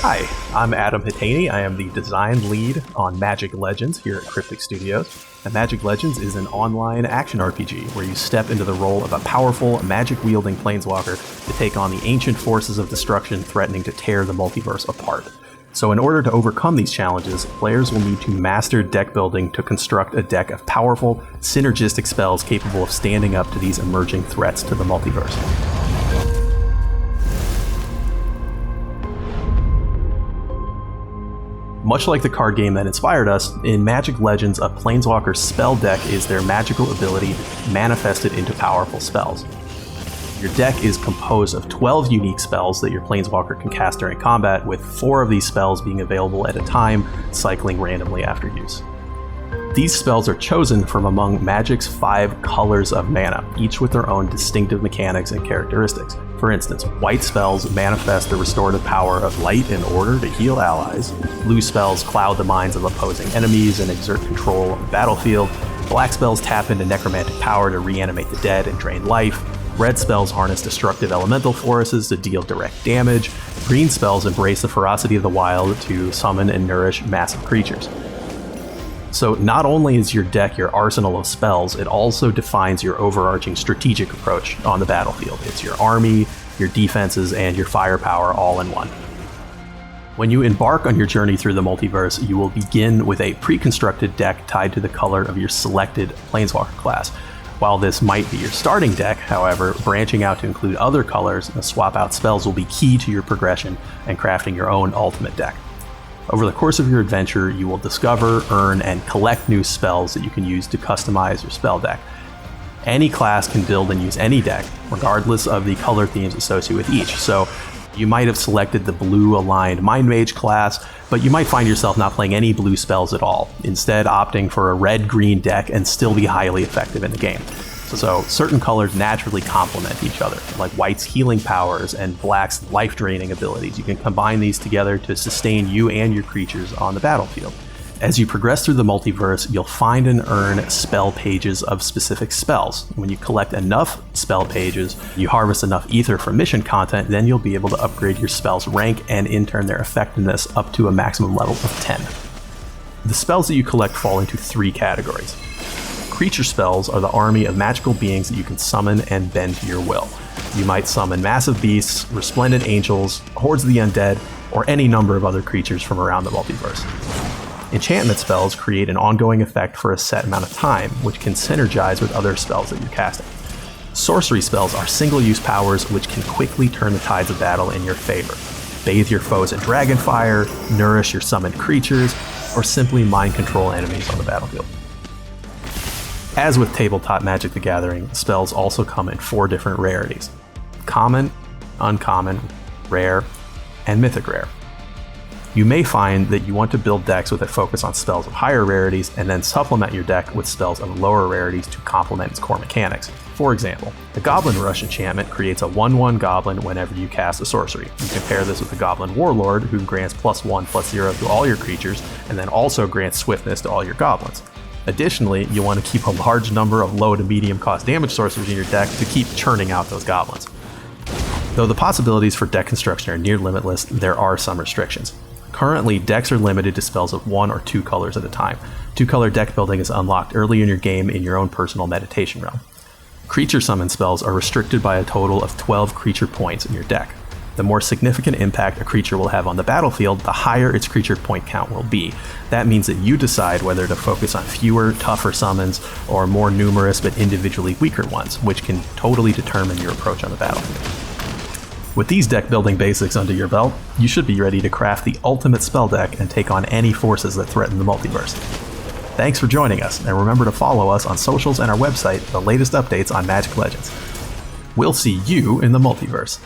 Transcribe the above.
Hi, I'm Adam Hitani. I am the design lead on Magic Legends here at Cryptic Studios. And Magic Legends is an online action RPG where you step into the role of a powerful, magic-wielding planeswalker to take on the ancient forces of destruction threatening to tear the multiverse apart. So in order to overcome these challenges, players will need to master deck building to construct a deck of powerful, synergistic spells capable of standing up to these emerging threats to the multiverse. Much like the card game that inspired us, in Magic Legends, a Planeswalker's spell deck is their magical ability manifested into powerful spells. Your deck is composed of 12 unique spells that your Planeswalker can cast during combat, with 4 of these spells being available at a time, cycling randomly after use. These spells are chosen from among Magic's 5 colors of mana, each with their own distinctive mechanics and characteristics. For instance, white spells manifest the restorative power of light in order to heal allies. Blue spells cloud the minds of opposing enemies and exert control on the battlefield. Black spells tap into necromantic power to reanimate the dead and drain life. Red spells harness destructive elemental forces to deal direct damage. Green spells embrace the ferocity of the wild to summon and nourish massive creatures. So not only is your deck your arsenal of spells, it also defines your overarching strategic approach on the battlefield. It's your army, your defenses, and your firepower all in one. When you embark on your journey through the multiverse, you will begin with a pre-constructed deck tied to the color of your selected Planeswalker class. While this might be your starting deck, however, branching out to include other colors and swap out spells will be key to your progression and crafting your own ultimate deck. Over the course of your adventure, you will discover, earn, and collect new spells that you can use to customize your spell deck. Any class can build and use any deck, regardless of the color themes associated with each. So you might have selected the blue-aligned Mind Mage class, but you might find yourself not playing any blue spells at all, instead opting for a red-green deck and still be highly effective in the game. So certain colors naturally complement each other, like white's healing powers and black's life-draining abilities. You can combine these together to sustain you and your creatures on the battlefield. As you progress through the multiverse, you'll find and earn spell pages of specific spells. When you collect enough spell pages, you harvest enough ether from mission content, then you'll be able to upgrade your spell's rank and in turn their effectiveness up to a maximum level of 10. The spells that you collect fall into 3 categories. Creature spells are the army of magical beings that you can summon and bend to your will. You might summon massive beasts, resplendent angels, hordes of the undead, or any number of other creatures from around the multiverse. Enchantment spells create an ongoing effect for a set amount of time, which can synergize with other spells that you're casting. Sorcery spells are single-use powers which can quickly turn the tides of battle in your favor. Bathe your foes in dragonfire, nourish your summoned creatures, or simply mind control enemies on the battlefield. As with tabletop Magic the Gathering, spells also come in 4 different rarities: common, uncommon, rare, and mythic rare. You may find that you want to build decks with a focus on spells of higher rarities and then supplement your deck with spells of lower rarities to complement its core mechanics. For example, the Goblin Rush enchantment creates a 1/1 goblin whenever you cast a sorcery. You can pair this with the Goblin Warlord, who grants +1/+0 to all your creatures and then also grants swiftness to all your goblins. Additionally, you want to keep a large number of low to medium cost damage sorcerers in your deck to keep churning out those goblins. Though the possibilities for deck construction are near limitless, there are some restrictions. Currently, decks are limited to spells of 1 or 2 colors at a time. 2-color deck building is unlocked early in your game in your own personal meditation realm. Creature summon spells are restricted by a total of 12 creature points in your deck. The more significant impact a creature will have on the battlefield, the higher its creature point count will be. That means that you decide whether to focus on fewer, tougher summons or more numerous but individually weaker ones, which can totally determine your approach on the battlefield. With these deck building basics under your belt, you should be ready to craft the ultimate spell deck and take on any forces that threaten the multiverse. Thanks for joining us, and remember to follow us on socials and our website for the latest updates on Magic Legends. We'll see you in the multiverse.